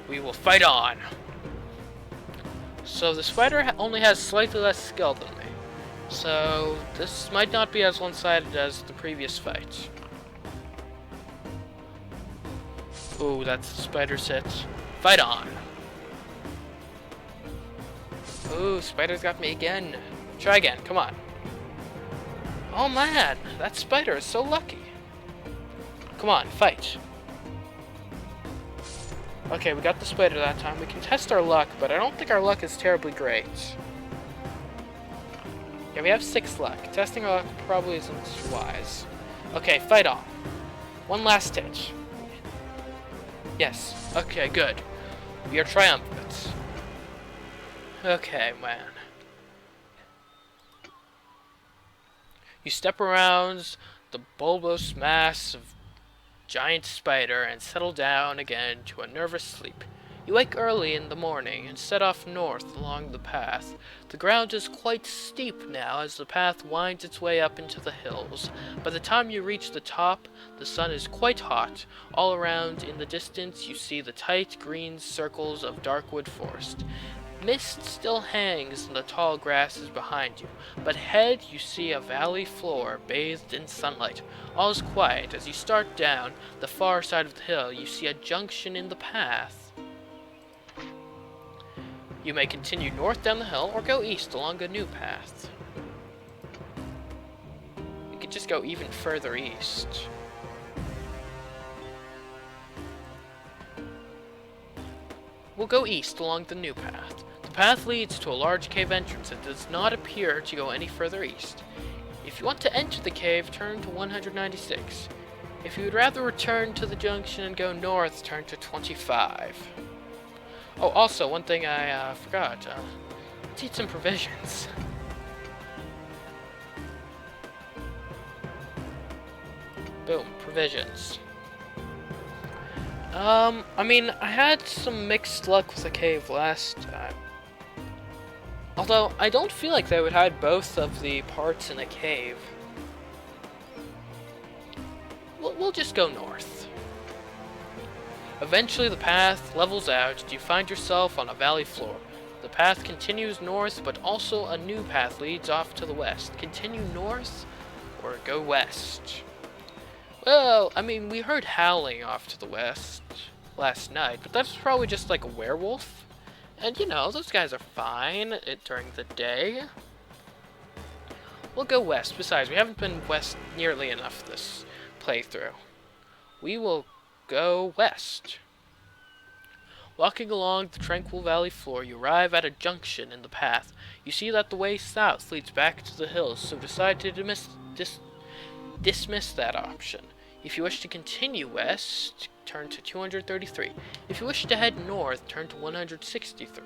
We will fight on. So the spider only has slightly less skill than me. So this might not be as one-sided as the previous fight. Ooh, that's the spider's hit. Fight on. Ooh, spider's got me again. Try again, come on. Oh man, that spider is so lucky. Come on, fight. Okay, we got the spider that time. We can test our luck, but I don't think our luck is terribly great. Yeah, we have 6 luck. Testing our luck probably isn't wise. Okay, fight on. One last hit. Yes. Okay, good. We are triumphant. Okay, man. You step around the bulbous mass of giant spider and settle down again to a nervous sleep. You wake early in the morning and set off north along the path. The ground is quite steep now as the path winds its way up into the hills. By the time you reach the top, the sun is quite hot. All around in the distance you see the tight green circles of darkwood forest. Mist still hangs in the tall grasses behind you, but ahead you see a valley floor bathed in sunlight. All is quiet. As you start down the far side of the hill, you see a junction in the path. You may continue north down the hill or go east along a new path. You could just go even further east. We'll go east along the new path. The path leads to a large cave entrance and does not appear to go any further east. If you want to enter the cave, turn to 196. If you would rather return to the junction and go north, turn to 25. Oh, also, one thing I forgot. Let's eat some provisions. Boom, provisions. I mean, I had some mixed luck with the cave last time. Although, I don't feel like they would hide both of the parts in the cave. We'll just go north. Eventually the path levels out and you find yourself on a valley floor. The path continues north, but also a new path leads off to the west. Continue north or go west? Well, I mean, we heard howling off to the west last night, but that's probably just like a werewolf. And you know, those guys are fine during the day. We'll go west. Besides, we haven't been west nearly enough this playthrough. We will go west. Walking along the tranquil valley floor, you arrive at a junction in the path. You see that the way south leads back to the hills, so decide to dismiss that option. If you wish to continue west, turn to 233. If you wish to head north, turn to 163.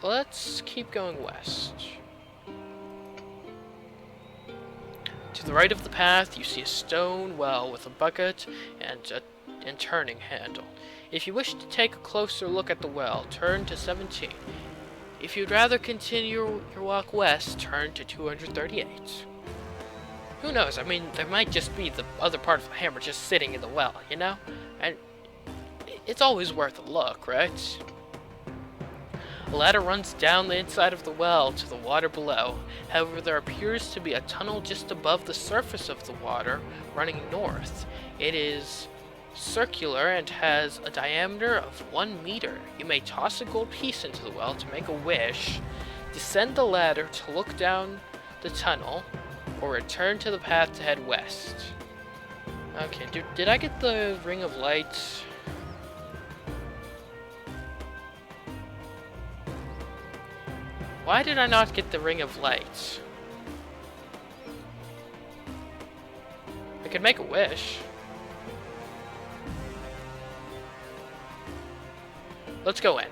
Let's keep going west. To the right of the path, you see a stone well with a bucket and turning handle. If you wish to take a closer look at the well, turn to 17. If you'd rather continue your walk west, turn to 238. Who knows? I mean, there might just be the other part of the hammer just sitting in the well, you know? And it's always worth a look, right? A ladder runs down the inside of the well to the water below. However, there appears to be a tunnel just above the surface of the water running north. It is circular and has a diameter of 1 meter. You may toss a gold piece into the well to make a wish, descend the ladder to look down the tunnel, or return to the path to head west. Okay, did I get the ring of light? Why did I not get the ring of light? I could make a wish. Let's go in.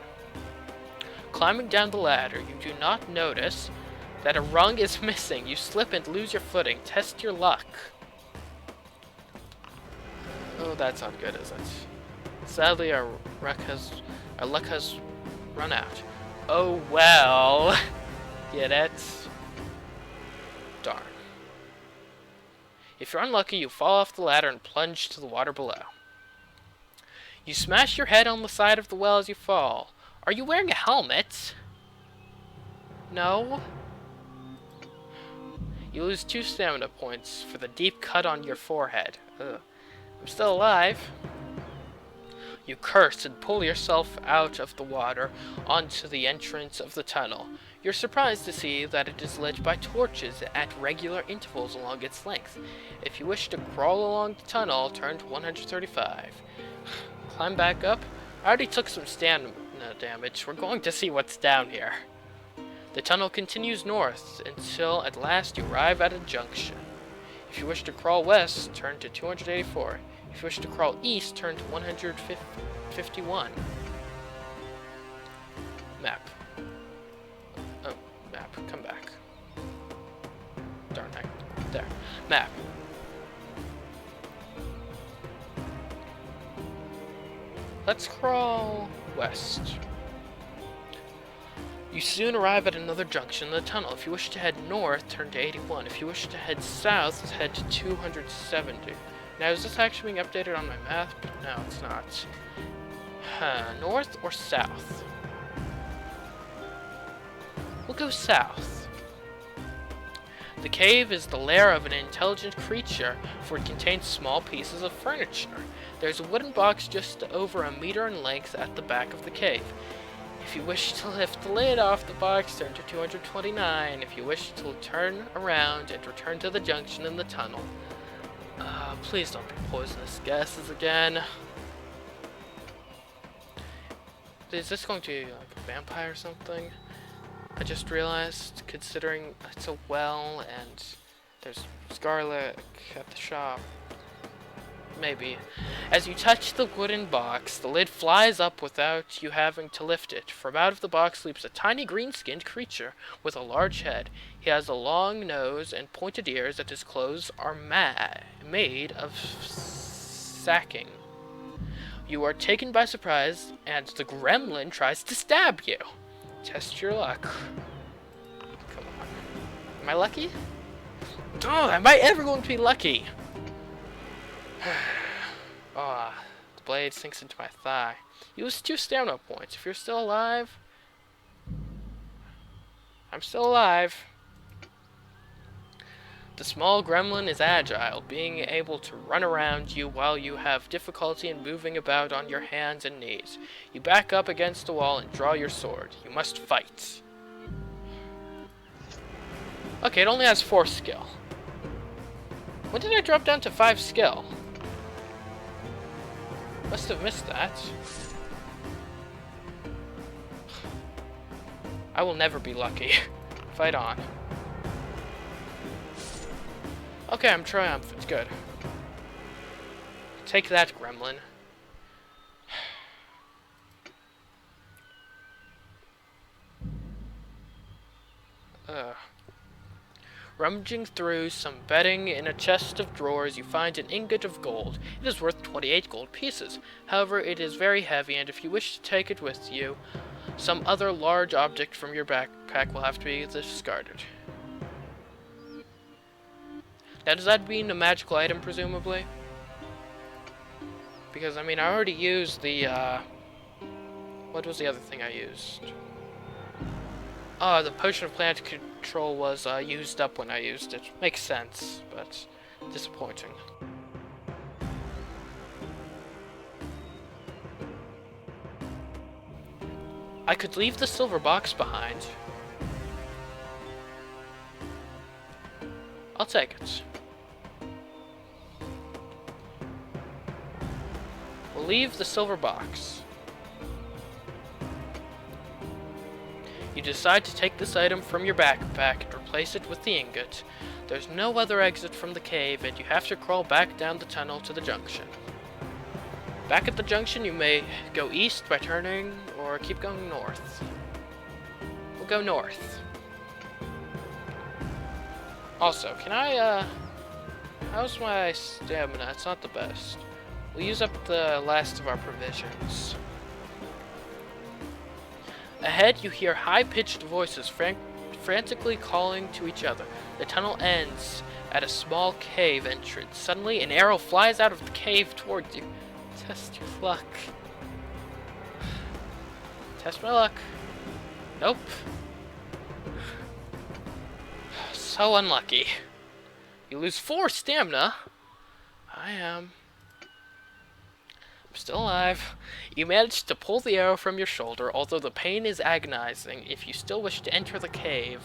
Climbing down the ladder, you do not notice that a rung is missing. You slip and lose your footing. Test your luck. Oh, that's not good, is it? Sadly, our luck has run out. Oh well. Get it? Darn. If you're unlucky, you fall off the ladder and plunge to the water below. You smash your head on the side of the well as you fall. Are you wearing a helmet? No? You lose 2 stamina points for the deep cut on your forehead. Ugh. I'm still alive. You curse and pull yourself out of the water onto the entrance of the tunnel. You're surprised to see that it is lit by torches at regular intervals along its length. If you wish to crawl along the tunnel, turn to 135. Climb back up. I already took some stamina damage. We're going to see what's down here. The tunnel continues north until at last you arrive at a junction. If you wish to crawl west, turn to 284. If you wish to crawl east, turn to 151. Map. Oh, map. Come back. Darn it. There. Map. Let's crawl west. You soon arrive at another junction in the tunnel. If you wish to head north, turn to 81. If you wish to head south, head to 270. Now, is this actually being updated on my map? No, it's not. North or south? We'll go south. The cave is the lair of an intelligent creature, for it contains small pieces of furniture. There's a wooden box just over 1 meter in length at the back of the cave. If you wish to lift the lid off the box, turn to 229. If you wish to turn around and return to the junction in the tunnel. Please don't be poisonous gases again. Is this going to be like a vampire or something? I just realized, considering it's a well and there's garlic at the shop. Maybe. As you touch the wooden box, the lid flies up without you having to lift it. From out of the box leaps a tiny green-skinned creature with a large head. He has a long nose and pointed ears, and his clothes are made of sacking. You are taken by surprise, and the gremlin tries to stab you. Test your luck. Come on. Am I lucky? Oh, am I ever going to be lucky? The blade sinks into my thigh. Use 2 stamina points. If you're still alive... I'm still alive. The small gremlin is agile, being able to run around you while you have difficulty in moving about on your hands and knees. You back up against the wall and draw your sword. You must fight. Okay, it only has 4 skill. When did I drop down to 5 skill? Must have missed that. I will never be lucky. Fight on. Okay, I'm triumphant. Good. Take that, gremlin. Rummaging through some bedding in a chest of drawers, you find an ingot of gold. It is worth 28 gold pieces. However, it is very heavy, and if you wish to take it with you, some other large object from your backpack will have to be discarded. Now, does that mean a magical item, presumably? Because, I mean, I already used the, what was the other thing I used? Oh, the potion of plant control was used up when I used it. Makes sense, but disappointing. I could leave the silver box behind. I'll take it. We'll leave the silver box. You decide to take this item from your backpack and replace it with the ingot. There's no other exit from the cave, and you have to crawl back down the tunnel to the junction. Back at the junction, you may go east by turning, or keep going north. We'll go north. Also, can I, how's my stamina? It's not the best. We'll use up the last of our provisions. frantically calling to each other. The tunnel ends at a small cave entrance. Suddenly, an arrow flies out of the cave towards you. Test your luck. Test my luck. Nope. So unlucky. You lose 4 stamina. I'm still alive. You managed to pull the arrow from your shoulder, although the pain is agonizing. If you still wish to enter the cave,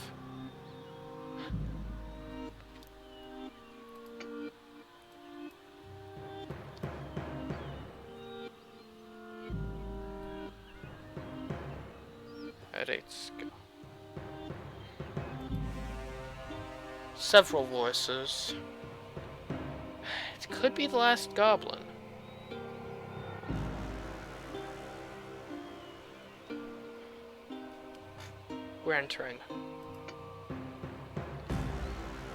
let's go. Several voices. It could be the last goblin. We're entering.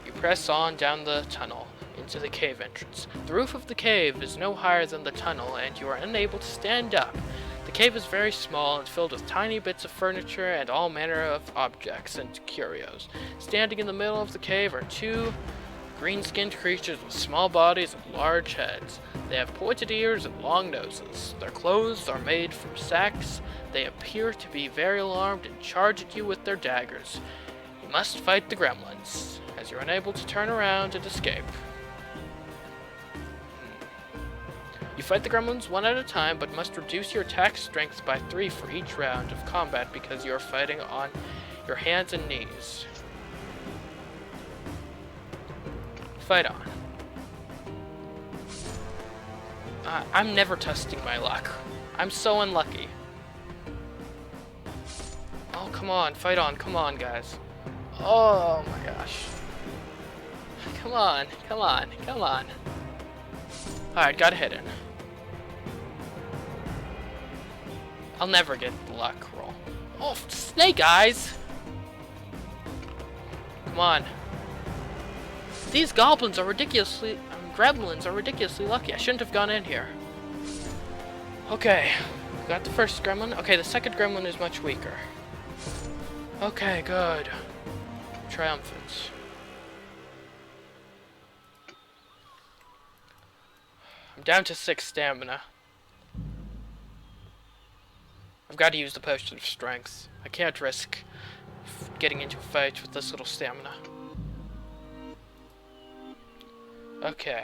You press on down the tunnel into the cave entrance. The roof of the cave is no higher than the tunnel, and you are unable to stand up. The cave is very small and filled with tiny bits of furniture and all manner of objects and curios. Standing in the middle of the cave are 2 green-skinned creatures with small bodies and large heads. They have pointed ears and long noses. Their clothes are made from sacks. They appear to be very alarmed and charge at you with their daggers. You must fight the gremlins, as you're unable to turn around and escape. You fight the gremlins one at a time, but must reduce your attack strength by 3 for each round of combat because you are fighting on your hands and knees. Fight on. I'm never testing my luck. I'm so unlucky. Oh, come on, fight on, come on, guys. Oh my gosh. Come on, come on, come on. Alright, got a hit in. I'll never get the luck roll. Oh, snake eyes! Come on. These goblins are ridiculously... gremlins are ridiculously lucky. I shouldn't have gone in here. Okay. Got the first gremlin. Okay, the second gremlin is much weaker. Okay, good. Triumphant. I'm down to 6 stamina. I've got to use the potion of strength. I can't risk getting into a fight with this little stamina. Okay.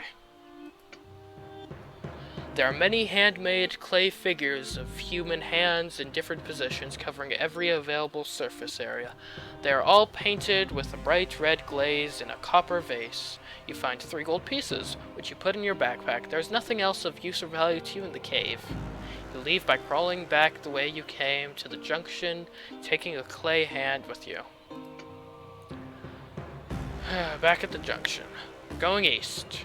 There are many handmade clay figures of human hands in different positions covering every available surface area. They are all painted with a bright red glaze in a copper vase. You find 3 gold pieces, which you put in your backpack. There's nothing else of use or value to you in the cave. You leave by crawling back the way you came to the junction, taking a clay hand with you. Back at the junction. Going east.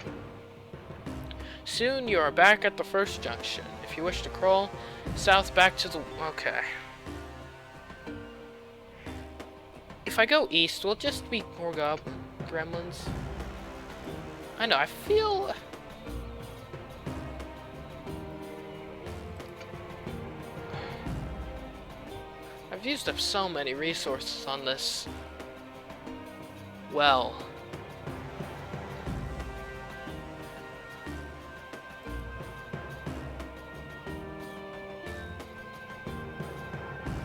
Soon you are back at the first junction. If you wish to crawl south back to the... Okay. If I go east, will it just be more gremlins? I know, I feel... I've used up so many resources on this. Well...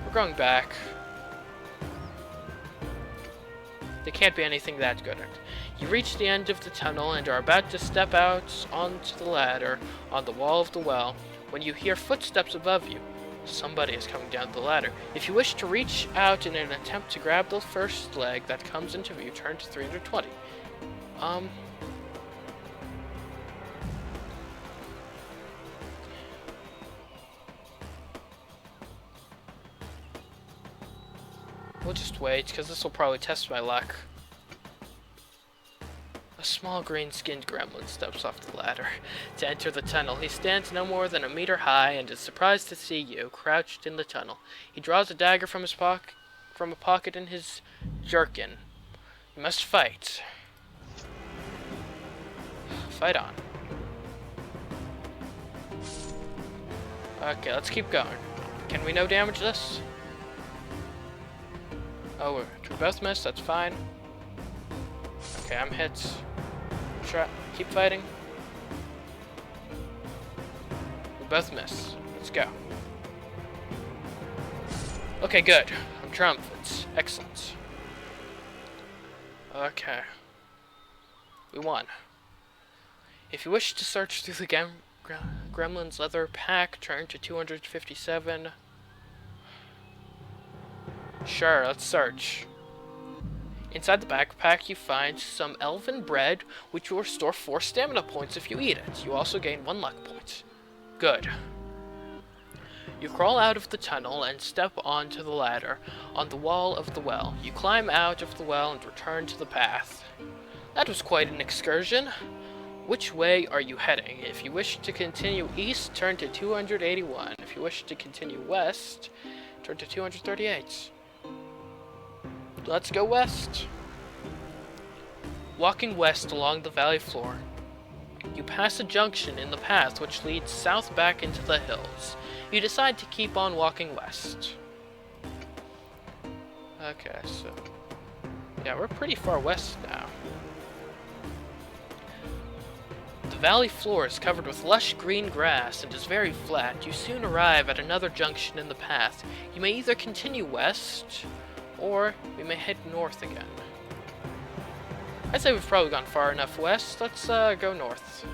We're going back. There can't be anything that good. You reach the end of the tunnel and are about to step out onto the ladder on the wall of the well when you hear footsteps above you. Somebody is coming down the ladder. If you wish to reach out in an attempt to grab the first leg that comes into view, turn to 320. We'll just wait, because this will probably test my luck. A small green-skinned gremlin steps off the ladder to enter the tunnel. He stands no more than 1 meter high and is surprised to see you crouched in the tunnel. He draws a dagger from a pocket in his jerkin. You must fight. Fight on. Okay, let's keep going. Can we no damage this? Oh, we both missed, that's fine. Okay, I'm hit. Try, keep fighting. We both miss. Let's go. Okay, good. I'm triumphant. Excellent. Okay. We won. If you wish to search through the Gremlins leather pack, turn to 257. Sure, let's search. Inside the backpack, you find some elven bread, which will restore 4 stamina points if you eat it. You also gain 1 luck point. Good. You crawl out of the tunnel and step onto the ladder on the wall of the well. You climb out of the well and return to the path. That was quite an excursion. Which way are you heading? If you wish to continue east, turn to 281. If you wish to continue west, turn to 238. Let's go west. Walking west along the valley floor, you pass a junction in the path which leads south back into the hills. You decide to keep on walking west. Okay, so... yeah, we're pretty far west now. The valley floor is covered with lush green grass and is very flat. You soon arrive at another junction in the path. You may either continue west, or we may head north again. I'd say we've probably gone far enough west. Let's go north.